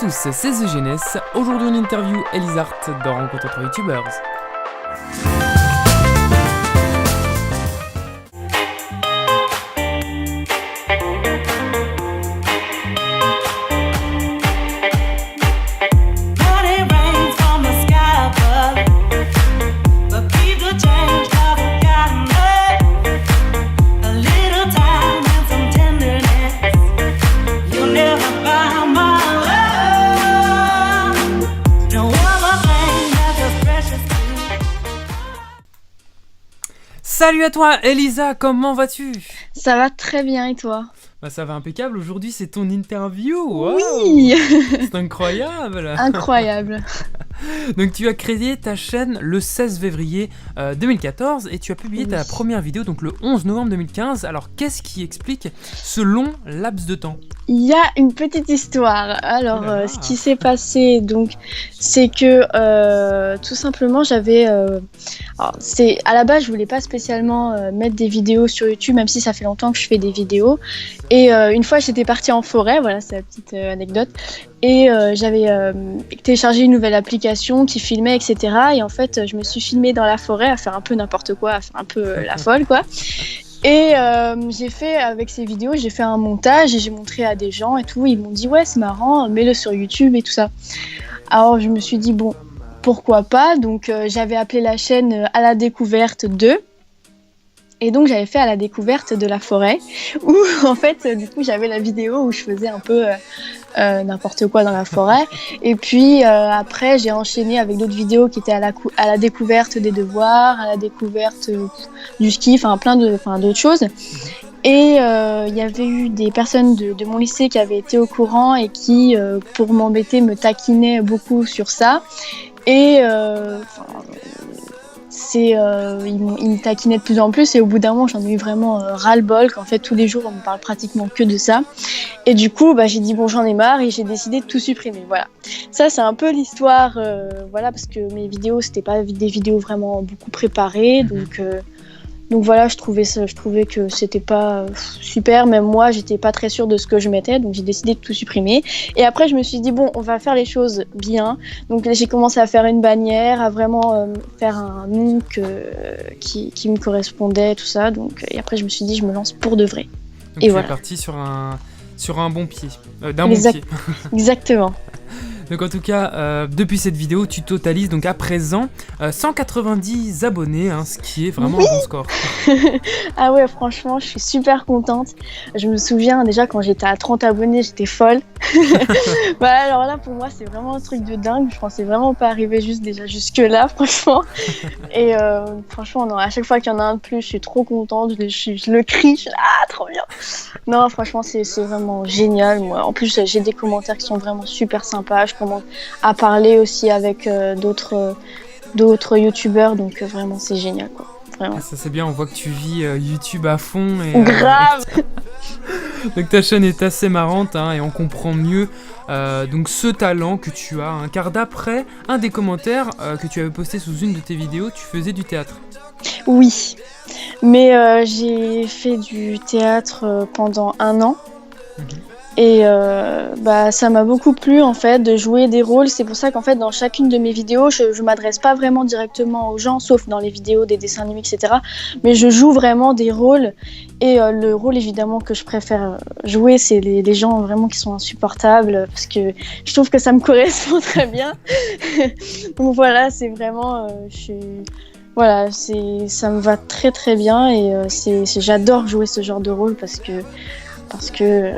tous, c'est The Jeunesse. Aujourd'hui, on interview Elisa dans Rencontre entre YouTubers. Salut à toi Elisa, comment vas-tu ? Ça va très bien et toi ? Bah ça va impeccable, aujourd'hui c'est ton interview. Wow. Oui. C'est incroyable. Incroyable. Donc tu as créé ta chaîne le 16 février 2014 et tu as publié ta première vidéo donc le 11 novembre 2015. Alors qu'est-ce qui explique ce long laps de temps ? Il y a une petite histoire. Alors, ce qui s'est passé, donc, c'est que tout simplement, à la base, je voulais pas spécialement mettre des vidéos sur YouTube, même si ça fait longtemps que je fais des vidéos. Et une fois, j'étais partie en forêt, voilà, c'est la petite anecdote. Et j'avais téléchargé une nouvelle application qui filmait, etc. Et en fait, je me suis filmée dans la forêt à faire un peu n'importe quoi, à faire un peu la folle, quoi. Et j'ai fait, avec ces vidéos, j'ai fait un montage et j'ai montré à des gens et tout. Ils m'ont dit, ouais, c'est marrant, mets-le sur YouTube et tout ça. Alors, je me suis dit, bon, pourquoi pas. Donc, j'avais appelé la chaîne À la découverte 2. Et donc, j'avais fait À la découverte de la forêt, où, en fait, du coup, j'avais la vidéo où je faisais un peu n'importe quoi dans la forêt. Et puis, après, j'ai enchaîné avec d'autres vidéos qui étaient à la découverte des devoirs, à la découverte du ski, enfin, d'autres choses. Et il y avait eu des personnes de mon lycée qui avaient été au courant et qui, pour m'embêter, me beaucoup sur ça. Et ils me taquinaient de plus en plus et au bout d'un moment j'en ai eu vraiment ras-le-bol qu'en fait tous les jours on me parle pratiquement que de ça et du coup j'ai dit bon j'en ai marre et j'ai décidé de tout supprimer. Voilà, ça c'est un peu l'histoire, voilà, parce que mes vidéos c'était pas des vidéos vraiment beaucoup préparées, donc voilà, je trouvais que c'était pas super, même moi j'étais pas très sûre de ce que je mettais, donc j'ai décidé de tout supprimer. Et après je me suis dit bon, on va faire les choses bien. Donc j'ai commencé à faire une bannière, à vraiment faire un nom qui me correspondait, tout ça. Donc et après je me suis dit je me lance pour de vrai. Donc et tu voilà. es parti sur un bon pied, d'un bon pied. Exactement. Donc en tout cas, depuis cette vidéo, tu totalises donc à présent 190 abonnés, hein, ce qui est vraiment un bon score. Ah ouais, franchement, je suis super contente. Je me souviens déjà quand j'étais à 30 abonnés, j'étais folle. Alors là, pour moi, c'est vraiment un truc de dingue. Je pensais vraiment pas arriver jusque là, franchement. Et franchement, non, à chaque fois qu'il y en a un de plus, je suis trop contente. Je le crie, je suis là, ah, trop bien. Non, franchement, c'est vraiment génial. Moi, en plus, j'ai des commentaires qui sont vraiment super sympas. Je commence à parler aussi avec d'autres youtubeurs, donc vraiment c'est génial, quoi. Vraiment. Ça c'est bien, on voit que tu vis YouTube à fond. Grave. Donc ta chaîne est assez marrante, hein, et on comprend mieux donc ce talent que tu as, hein, car d'après un des commentaires que tu avais posté sous une de tes vidéos, tu faisais du théâtre. Oui, mais j'ai fait du théâtre pendant 1 an. Et ça m'a beaucoup plu en fait de jouer des rôles. C'est pour ça qu'en fait dans chacune de mes vidéos, je m'adresse pas vraiment directement aux gens, sauf dans les vidéos des dessins animés, etc. Mais je joue vraiment des rôles. Et le rôle évidemment que je préfère jouer, c'est les gens vraiment qui sont insupportables, parce que je trouve que ça me correspond très bien. Donc voilà, c'est vraiment, ça me va très très bien et j'adore jouer ce genre de rôle parce que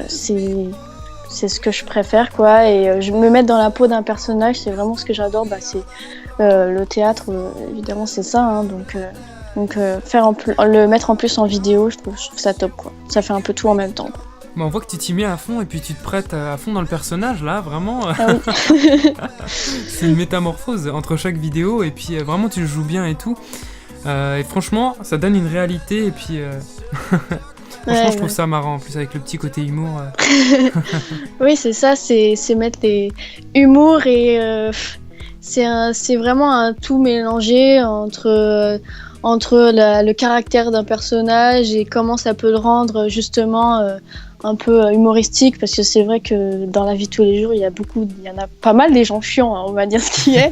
c'est ce que je préfère, quoi. Et je me mettre dans la peau d'un personnage, c'est vraiment ce que j'adore. C'est le théâtre, évidemment, c'est ça, hein, donc le mettre en plus en vidéo, je trouve ça top, quoi. Ça fait un peu tout en même temps, quoi. On voit que tu t'y mets à fond et puis tu te prêtes à fond dans le personnage, là, vraiment. Ah oui. C'est une métamorphose entre chaque vidéo et puis vraiment tu le joues bien et tout. Et franchement, ça donne une réalité et puis... Franchement, je trouve ça marrant, en plus avec le petit côté humour. Oui, c'est ça, c'est mettre les humour et c'est vraiment un tout mélangé entre le caractère d'un personnage et comment ça peut le rendre justement un peu humoristique, parce que c'est vrai que dans la vie de tous les jours, il y en a pas mal des gens chiants, hein, on va dire ce qui est.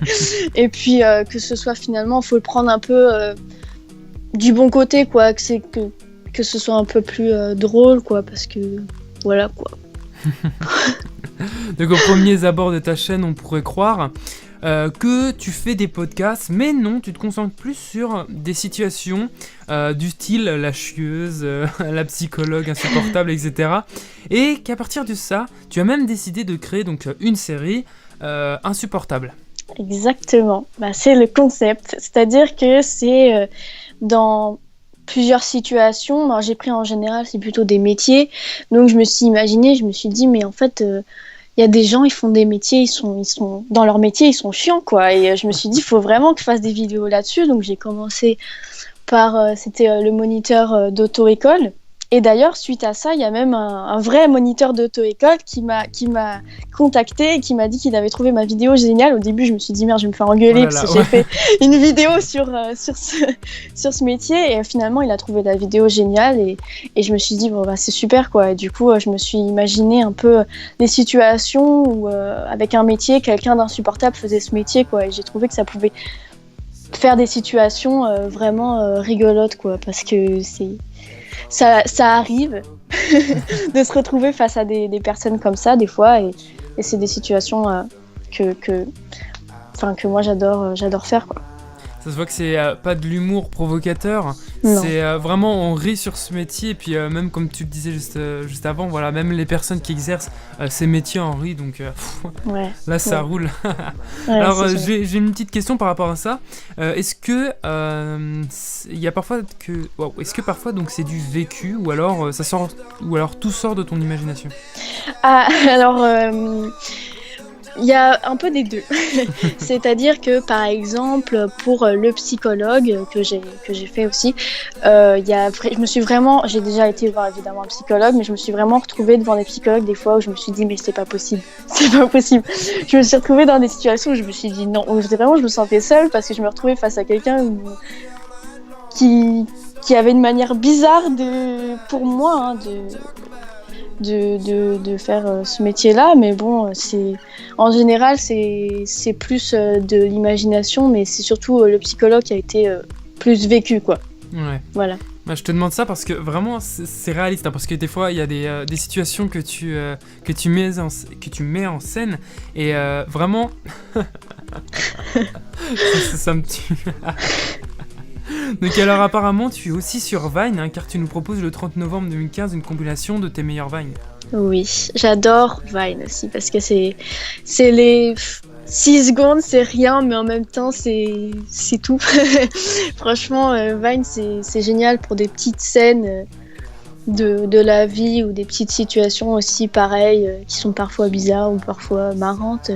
Et puis que ce soit finalement, faut le prendre un peu du bon côté, quoi, que ce soit un peu plus drôle, quoi, parce que voilà, quoi. Donc aux premiers abords de ta chaîne, on pourrait croire que tu fais des podcasts, mais non, tu te concentres plus sur des situations du style la chieuse, la psychologue insupportable, etc. Et qu'à partir de ça, tu as même décidé de créer donc une série insupportable. Exactement, c'est le concept, c'est-à-dire que c'est dans plusieurs situations. Alors, j'ai pris en général, c'est plutôt des métiers, donc je me suis dit, mais en fait, il y a des gens, ils font des métiers, ils sont dans leur métier, ils sont chiants, quoi. Et je me suis dit, il faut vraiment que je fasse des vidéos là-dessus. Donc j'ai commencé par, c'était le moniteur d'auto-école. Et d'ailleurs, suite à ça, il y a même un vrai moniteur d'auto-école qui m'a contacté et qui m'a dit qu'il avait trouvé ma vidéo géniale. Au début, je me suis dit, merde, je vais me faire engueuler parce que j'ai fait une vidéo sur ce métier. Et finalement, il a trouvé la vidéo géniale. Et je me suis dit, bon, c'est super, quoi. Et du coup, je me suis imaginé un peu des situations où, avec un métier, quelqu'un d'insupportable faisait ce métier, quoi. Et j'ai trouvé que ça pouvait faire des situations vraiment rigolotes, quoi. Parce que ça arrive de se retrouver face à des personnes comme ça des fois, et c'est des situations que moi j'adore faire, quoi. Ça se voit que c'est pas de l'humour provocateur, Non. c'est vraiment on rit sur ce métier, et puis même comme tu le disais juste avant, voilà, même les personnes qui exercent ces métiers en rient, donc Ouais, là ça ouais. roule. Ouais, Alors c'est j'ai une petite question par rapport à ça. Est-ce que il y a parfois est-ce que parfois donc c'est du vécu, ou alors ça sort, ou alors tout sort de ton imagination? alors il y a un peu des deux. C'est-à-dire que, par exemple, pour le psychologue que j'ai fait aussi, j'ai déjà été voir évidemment un psychologue, mais je me suis vraiment retrouvée devant des psychologues des fois où je me suis dit, mais c'est pas possible, c'est pas possible. Je me suis retrouvée dans des situations où je me suis dit non, où je me sentais seule parce que je me retrouvais face à quelqu'un qui avait une manière bizarre pour moi, hein, de faire ce métier-là, mais bon, en général c'est plus de l'imagination, mais c'est surtout le psychologue qui a été plus vécu, quoi. Ouais. Voilà. Bah, je te demande ça parce que vraiment c'est réaliste, hein, parce que des fois il y a des situations que tu mets en scène, et vraiment ça me tue. Donc alors apparemment tu es aussi sur Vine, hein, car tu nous proposes le 30 novembre 2015 une compilation de tes meilleurs Vines. Oui, j'adore Vine aussi parce que c'est les 6 secondes, c'est rien, mais en même temps c'est tout. Franchement, Vine c'est génial pour des petites scènes de la vie, ou des petites situations aussi pareilles qui sont parfois bizarres ou parfois marrantes.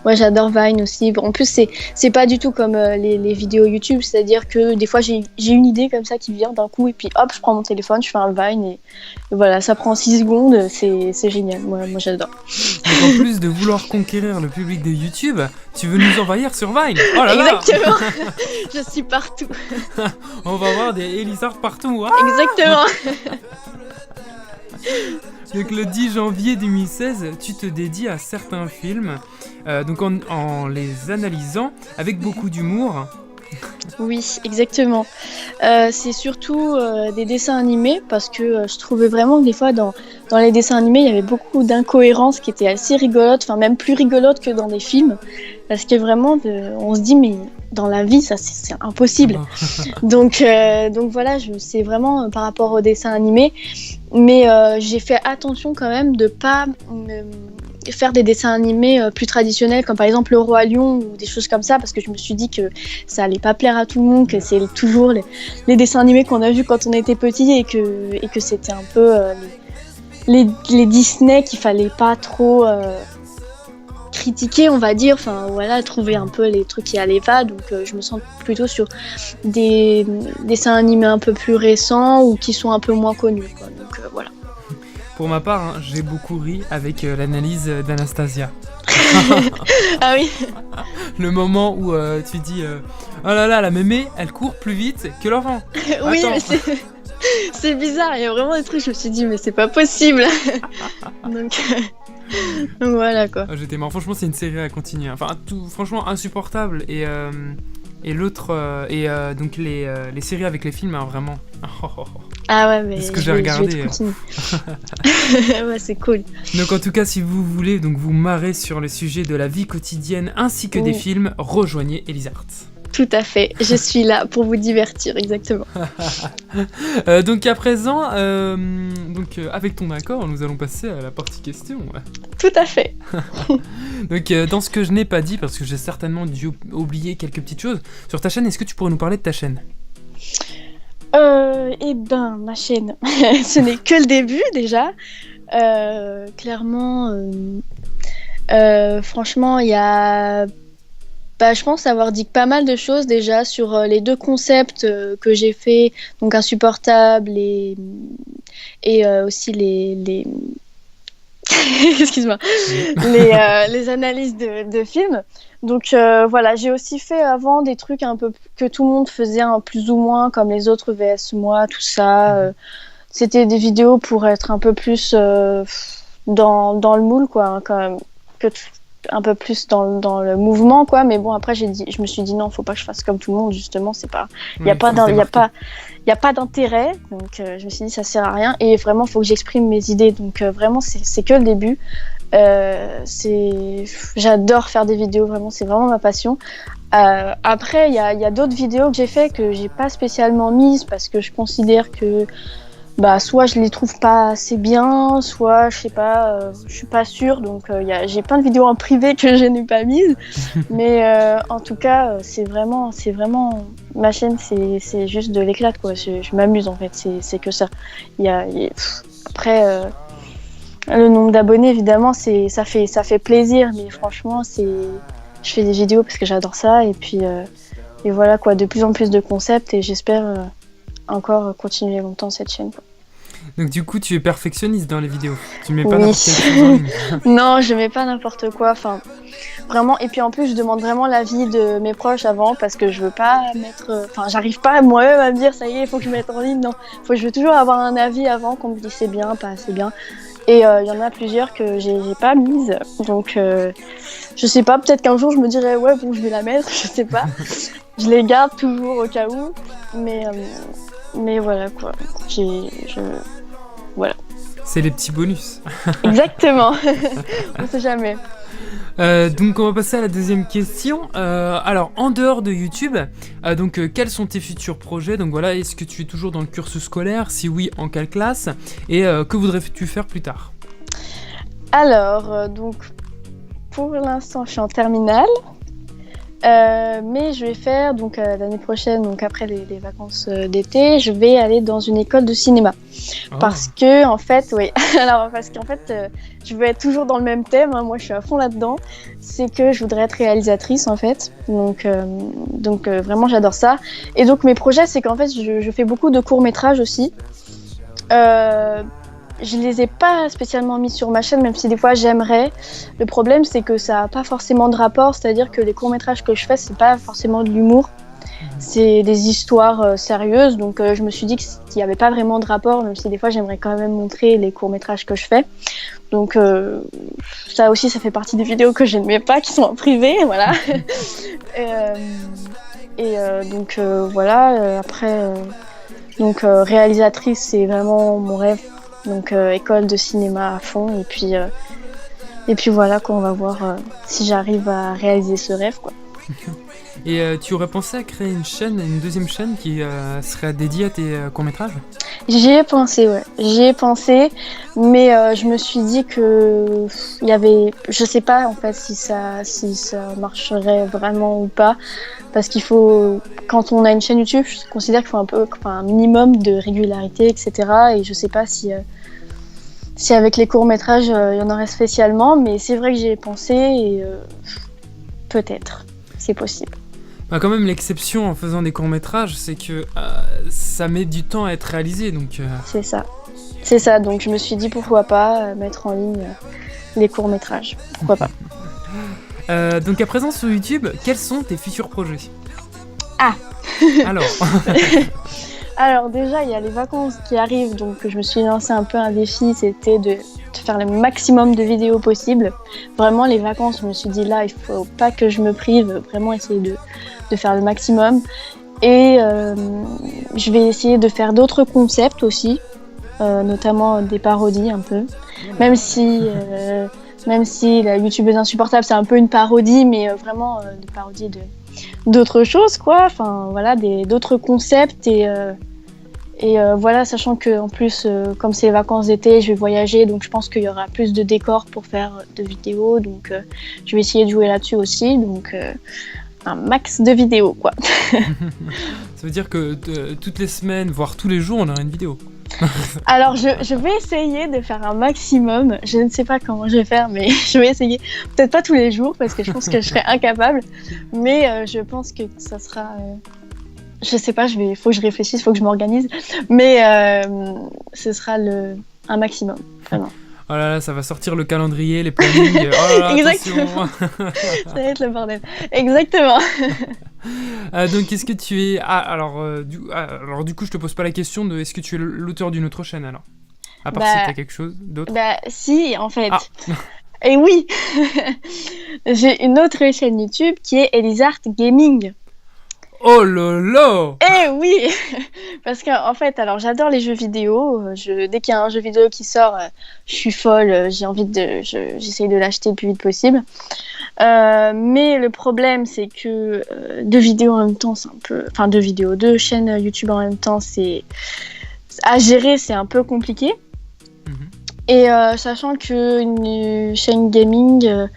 Ouais, j'adore Vine aussi. En plus, c'est pas du tout comme les vidéos YouTube, c'est-à-dire que des fois j'ai une idée comme ça qui vient d'un coup, et puis hop, je prends mon téléphone, je fais un Vine, et voilà, ça prend 6 secondes, c'est génial. Moi j'adore. Donc en plus de vouloir conquérir le public de YouTube, tu veux nous envahir sur Vine. Oh là là. Exactement. Je suis partout. On va voir des Elisards partout, hein. Exactement. Donc le 10 janvier 2016, tu te dédies à certains films, donc en les analysant avec beaucoup d'humour. Oui, exactement. C'est surtout des dessins animés, parce que je trouvais vraiment que des fois dans les dessins animés il y avait beaucoup d'incohérences qui étaient assez rigolotes, enfin même plus rigolotes que dans des films, parce que vraiment on se dit, mais dans la vie ça c'est impossible. Donc voilà, c'est vraiment par rapport aux dessins animés, mais j'ai fait attention quand même de pas faire des dessins animés plus traditionnels, comme par exemple Le Roi Lion ou des choses comme ça, parce que je me suis dit que ça allait pas plaire à tout le monde, que c'est toujours les dessins animés qu'on a vus quand on était petit, et que c'était un peu les Disney qu'il fallait pas trop critiquer, on va dire, enfin voilà, trouver un peu les trucs qui allaient pas. Donc je me sens plutôt sur des dessins animés un peu plus récents ou qui sont un peu moins connus, quoi. Donc voilà. Pour ma part, hein, j'ai beaucoup ri avec l'analyse d'Anastasia. Ah oui. Le moment où tu dis oh là là, la mémé, elle court plus vite que l'enfant. Oui, Attends. mais C'est bizarre, il y a vraiment des trucs, je me suis dit, mais c'est pas possible. donc, donc voilà quoi. Ah, j'étais marrant. Franchement, c'est une série à continuer. Enfin, tout, franchement, insupportable. Et l'autre. Donc, les séries avec les films, hein, vraiment. Ah ouais, mais C'est ce que j'ai regardé. Ouais, c'est cool. Donc, en tout cas, si vous voulez donc vous marrer sur le sujet de la vie quotidienne ainsi que des films, rejoignez Elisart. Tout à fait, je suis là pour vous divertir, exactement. Donc à présent, avec ton accord, nous allons passer à la partie question. Tout à fait. Donc dans ce que je n'ai pas dit, parce que j'ai certainement dû oublier quelques petites choses, sur ta chaîne, est-ce que tu pourrais nous parler de ta chaîne ? Eh ben, ma chaîne, ce n'est que le début déjà. Clairement, franchement, il y a... je pense avoir dit pas mal de choses déjà sur les 2 concepts que j'ai fait, donc Insupportable et aussi les... excuse-moi, les analyses de films. Donc voilà, j'ai aussi fait avant des trucs un peu que tout le monde faisait plus ou moins, comme les autres VS moi, tout ça. C'était des vidéos pour être un peu plus dans le moule, quoi, hein, quand même, un peu plus dans le mouvement, quoi. Mais bon, après je me suis dit non, faut pas que je fasse comme tout le monde, justement, c'est pas, il y a pas d'intérêt, donc je me suis dit ça sert à rien, et vraiment faut que j'exprime mes idées, donc vraiment c'est que le début. J'adore faire des vidéos, vraiment, c'est vraiment ma passion. Après, il y a d'autres vidéos que j'ai fait que j'ai pas spécialement mises parce que je considère que soit je les trouve pas assez bien, soit je sais pas, je suis pas sûre, donc j'ai plein de vidéos en privé que je n'ai pas mises. Mais en tout cas, c'est vraiment ma chaîne, c'est juste de l'éclat, quoi. Je m'amuse, en fait, c'est que ça. Après, le nombre d'abonnés, évidemment, ça fait plaisir, mais franchement, je fais des vidéos parce que j'adore ça, et puis et voilà, quoi, de plus en plus de concepts, et j'espère encore continuer longtemps cette chaîne, quoi. Donc du coup, tu es perfectionniste dans les vidéos. Tu mets pas n'importe quelle chose en ligne. Non, je mets pas n'importe quoi. Enfin, vraiment. Et puis en plus, je demande vraiment l'avis de mes proches avant, parce que je veux pas mettre. Enfin, j'arrive pas moi-même à me dire ça y est, il faut que je mette en ligne. Non, je veux toujours avoir un avis avant, qu'on me dise c'est bien, pas assez bien. Et il y en a plusieurs que j'ai pas mises. Donc, je sais pas. Peut-être qu'un jour, je me dirais ouais, bon, je vais la mettre. Je sais pas. Je les garde toujours au cas où. Mais voilà, quoi. Voilà. C'est les petits bonus. Exactement. On sait jamais. Donc on va passer à la deuxième question. Alors en dehors de YouTube, quels sont tes futurs projets ? Donc voilà, est-ce que tu es toujours dans le cursus scolaire ? Si oui, en quelle classe ? Et que voudrais-tu faire plus tard ? Alors, pour l'instant, je suis en terminale. Mais je vais faire l'année prochaine, donc après les vacances d'été, je vais aller dans une école de cinéma. Oh. Parce qu'en fait, je veux être toujours dans le même thème, hein, moi je suis à fond là-dedans, c'est que je voudrais être réalisatrice en fait, donc vraiment j'adore ça. Et donc mes projets, c'est qu'en fait je fais beaucoup de courts-métrages aussi. Je les ai pas spécialement mis sur ma chaîne, même si des fois j'aimerais. Le problème, c'est que ça a pas forcément de rapport, c'est-à-dire que les courts-métrages que je fais, c'est pas forcément de l'humour, c'est des histoires sérieuses, donc je me suis dit qu'il y avait pas vraiment de rapport, même si des fois j'aimerais quand même montrer les courts-métrages que je fais. Donc ça aussi, ça fait partie des vidéos que je ne mets pas, qui sont en privé, voilà. Voilà, après, réalisatrice, c'est vraiment mon rêve. Donc école de cinéma à fond, et puis voilà, quoi, on va voir si j'arrive à réaliser ce rêve, quoi. Et tu aurais pensé à créer une deuxième chaîne qui serait dédiée à tes courts-métrages ? J'y ai pensé, mais je me suis dit que je sais pas en fait si ça marcherait vraiment ou pas, parce qu'il faut, quand on a une chaîne YouTube, je considère qu'il faut un minimum de régularité, etc. Et je sais pas si avec les courts-métrages, il y en aurait spécialement, mais c'est vrai que j'y ai pensé, et peut-être, c'est possible. Quand même, l'exception en faisant des courts-métrages, c'est que ça met du temps à être réalisé, donc... C'est ça, donc je me suis dit pourquoi pas mettre en ligne les courts-métrages, pourquoi pas. Donc à présent sur YouTube, quels sont tes futurs projets ? Ah. Alors Alors déjà, il y a les vacances qui arrivent, donc je me suis lancé un peu un défi, c'était de faire le maximum de vidéos possible. Vraiment, les vacances, je me suis dit là, il faut pas que je me prive, vraiment essayer de faire le maximum. Et je vais essayer de faire d'autres concepts aussi, notamment des parodies un peu. Même si la youtubeuse insupportable, c'est un peu une parodie, mais vraiment des parodies d'autres choses, quoi. Enfin, voilà, d'autres concepts et voilà, sachant que en plus, comme c'est les vacances d'été, je vais voyager, donc je pense qu'il y aura plus de décors pour faire de vidéos, donc je vais essayer de jouer là-dessus aussi, donc un max de vidéos, quoi. Ça veut dire que toutes les semaines, voire tous les jours, on aura une vidéo. Alors, je vais essayer de faire un maximum. Je ne sais pas comment je vais faire, mais je vais essayer. Peut-être pas tous les jours, parce que je pense que je serai incapable. Mais je pense que ça sera... Je sais pas, faut que je réfléchisse, faut que je m'organise. Mais ce sera un maximum, vraiment. Oh là là, ça va sortir le calendrier, les plannings. Oh là là, exactement. Ça va être le bordel. Exactement. Donc, est-ce que tu es... alors, du coup, je te pose pas la question de est-ce que tu es l'auteur d'une autre chaîne, alors? À part si t'as quelque chose d'autre. Bah, si, en fait. Ah. Et oui. J'ai une autre chaîne YouTube qui est Elizart Gaming. Oh lolo! Eh oui. Parce qu'en fait, alors j'adore les jeux vidéo. Dès qu'il y a un jeu vidéo qui sort, je suis folle. J'essaye de l'acheter le plus vite possible. Mais le problème, c'est que deux vidéos en même temps, c'est un peu... Enfin, deux chaînes YouTube en même temps, c'est... À gérer, c'est un peu compliqué. Mm-hmm. Et sachant qu'une chaîne gaming...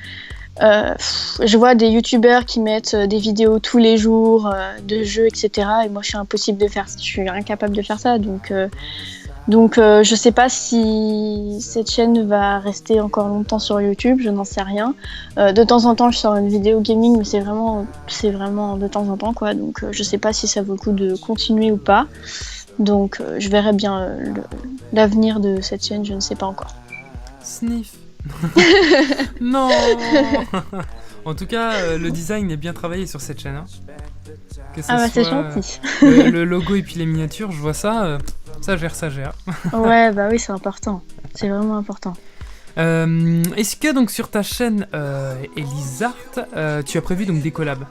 je vois des youtubeurs qui mettent des vidéos tous les jours de jeux, etc. Et moi, je suis incapable de faire ça. Donc, je sais pas si cette chaîne va rester encore longtemps sur YouTube. Je n'en sais rien. De temps en temps, je sors une vidéo gaming, mais c'est vraiment de temps en temps, quoi. Donc, je sais pas si ça vaut le coup de continuer ou pas. Donc, je verrai bien l'avenir de cette chaîne. Je ne sais pas encore. Sniff. Non. En tout cas, le design est bien travaillé sur cette chaîne. Hein. Que ça c'est gentil. Le logo et puis les miniatures, je vois ça. Ça gère. Ouais, bah oui, c'est important. C'est vraiment important. Est-ce que donc sur ta chaîne Elizart, tu as prévu donc des collabs?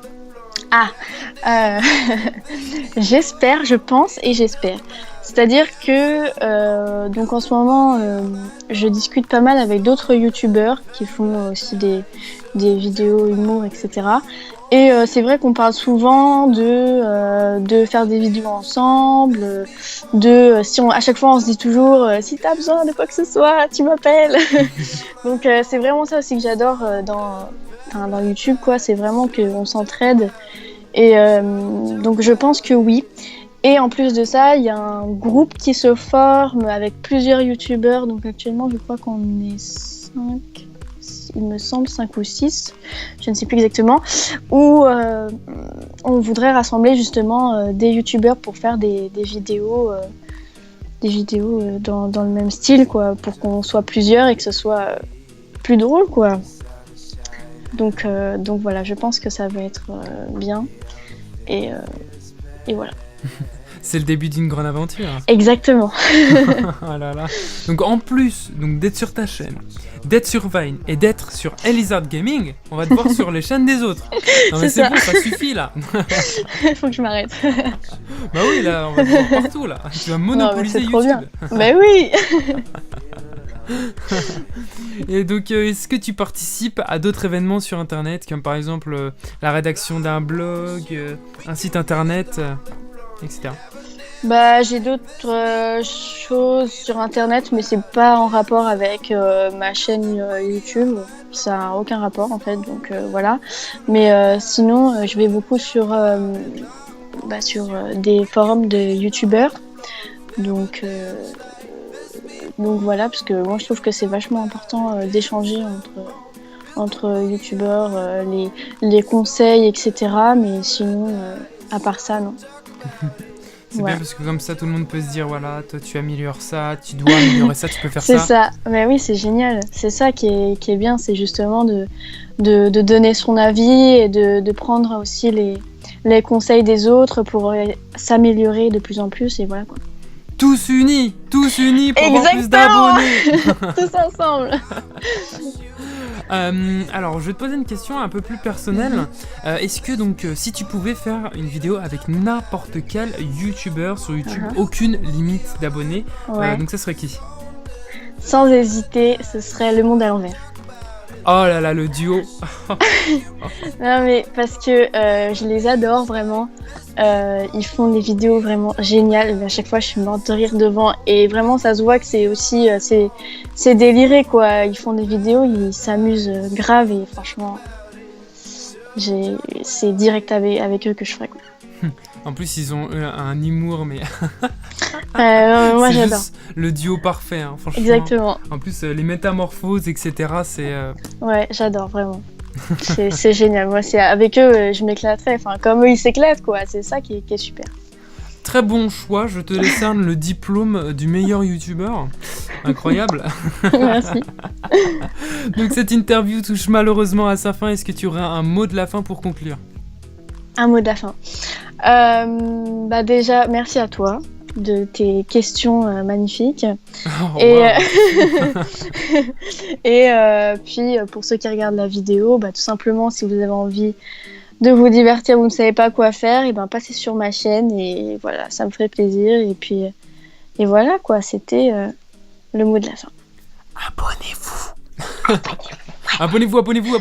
J'espère, je pense et j'espère. C'est-à-dire que donc en ce moment, je discute pas mal avec d'autres youtubeurs qui font aussi des vidéos humour, etc. Et c'est vrai qu'on parle souvent de faire des vidéos ensemble, à chaque fois on se dit toujours si t'as besoin de quoi que ce soit, tu m'appelles. Donc c'est vraiment ça aussi que j'adore dans YouTube, quoi. C'est vraiment qu'on s'entraide. Et donc je pense que oui. Et en plus de ça, il y a un groupe qui se forme avec plusieurs youtubeurs. Donc actuellement, je crois qu'on est 5, il me semble 5 ou 6, je ne sais plus exactement, où on voudrait rassembler justement des youtubeurs pour faire des vidéos dans le même style, quoi, pour qu'on soit plusieurs et que ce soit plus drôle, quoi. Donc voilà, je pense que ça va être bien. Et voilà. C'est le début d'une grande aventure. Exactement. Oh là là. Donc en plus d'être sur ta chaîne, d'être sur Vine et d'être sur Elizart Gaming, on va te voir sur les chaînes des autres. Non mais c'est bon, ça suffit là. Faut que je m'arrête. Bah oui, là, on va te voir partout là. Tu vas monopoliser YouTube. Bien. Bah oui. Et donc, est-ce que tu participes à d'autres événements sur Internet, comme par exemple la rédaction d'un blog, un site Internet, etc. Bah, j'ai d'autres choses sur Internet, mais c'est pas en rapport avec ma chaîne YouTube. Ça n'a aucun rapport en fait, donc voilà. Mais sinon, je vais beaucoup sur des forums de YouTubeurs. Donc voilà, parce que moi je trouve que c'est vachement important d'échanger entre youtubeurs, les conseils, etc. Mais sinon, à part ça, non. C'est bien parce que comme ça tout le monde peut se dire voilà, toi tu améliores ça, tu dois améliorer ça, tu peux faire ça. C'est ça, mais oui, c'est génial. C'est ça qui est bien, c'est justement de donner son avis et de prendre aussi les conseils des autres pour s'améliorer de plus en plus et voilà quoi. Tous unis pour avoir plus d'abonnés. Tous ensemble. Alors, je vais te poser une question un peu plus personnelle. Est-ce que donc, si tu pouvais faire une vidéo avec n'importe quel youtubeur sur YouTube, aucune limite d'abonnés, donc ça serait qui? Sans hésiter, ce serait Le Monde à l'envers. Oh là là, le duo. Non mais parce que je les adore vraiment. Ils font des vidéos vraiment géniales. À chaque fois, je suis morte de rire devant. Et vraiment, ça se voit que c'est aussi c'est déliré quoi. Ils font des vidéos, ils s'amusent grave et franchement, c'est direct avec eux que je ferai quoi. En plus, ils ont un humour, mais moi c'est j'adore. juste le duo parfait, hein, franchement. Exactement. En plus, les métamorphoses, etc., c'est... Ouais, j'adore vraiment. C'est génial. Moi, c'est avec eux, je m'éclaterais. Enfin, comme eux, ils s'éclatent, quoi. C'est ça qui est super. Très bon choix. Je te décerne le diplôme du meilleur youtubeur. Incroyable. Merci. Donc, cette interview touche malheureusement à sa fin. Est-ce que tu aurais un mot de la fin pour conclure? Un mot de la fin. Déjà, merci à toi de tes questions magnifiques. Oh, et wow. et puis pour ceux qui regardent la vidéo, tout simplement si vous avez envie de vous divertir, vous ne savez pas quoi faire, et passez sur ma chaîne et voilà, ça me ferait plaisir. Et puis et voilà quoi, c'était le mot de la fin. Abonnez-vous. Abonnez-vous.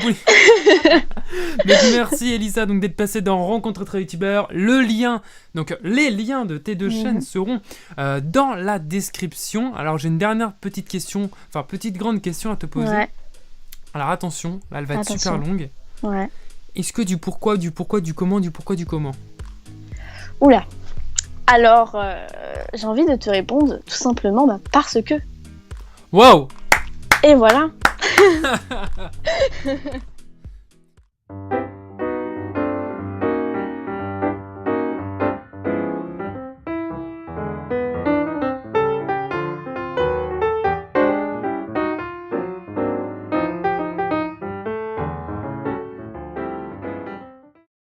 Donc merci Elisa donc d'être passée dans Rencontre entre youtubeurs. Les liens de tes deux chaînes seront dans la description. Alors j'ai une dernière petite grande question à te poser. Ouais. Alors attention, là, elle va être super longue. Ouais. Est-ce que du pourquoi, du comment? Oula. Alors j'ai envie de te répondre tout simplement parce que. Waouh. Et voilà.